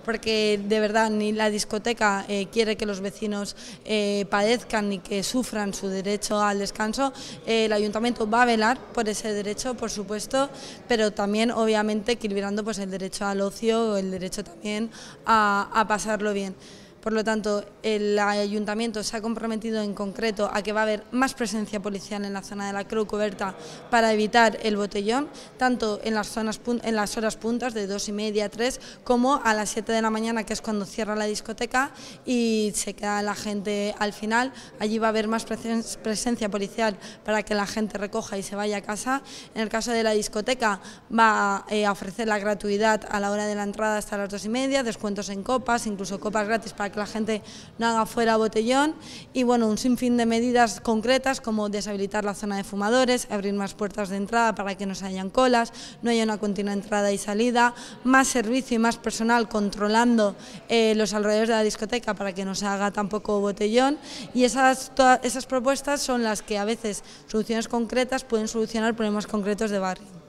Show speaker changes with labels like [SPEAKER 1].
[SPEAKER 1] porque de verdad ni la discoteca quiere que los vecinos padezcan ni que sufran su derecho al descanso. El ayuntamiento va a velar por ese derecho, por supuesto, pero también obviamente equilibrando pues el derecho al ocio, el derecho también a pasarlo bien. Por lo tanto, el ayuntamiento se ha comprometido en concreto a que va a haber más presencia policial en la zona de la Creu Coberta para evitar el botellón, tanto en las horas puntas de 2:30 a 3, como a las 7 de la mañana, que es cuando cierra la discoteca y se queda la gente al final. Allí va a haber más presencia policial para que la gente recoja y se vaya a casa. En el caso de la discoteca va a ofrecer la gratuidad a la hora de la entrada hasta las 2:30, descuentos en copas, incluso copas gratis para que la gente no haga fuera botellón, y bueno, un sinfín de medidas concretas como deshabilitar la zona de fumadores, abrir más puertas de entrada para que no se hayan colas, no haya una continua entrada y salida, más servicio y más personal controlando los alrededores de la discoteca para que no se haga tampoco botellón, y esas propuestas son las que a veces soluciones concretas pueden solucionar problemas concretos de barrio.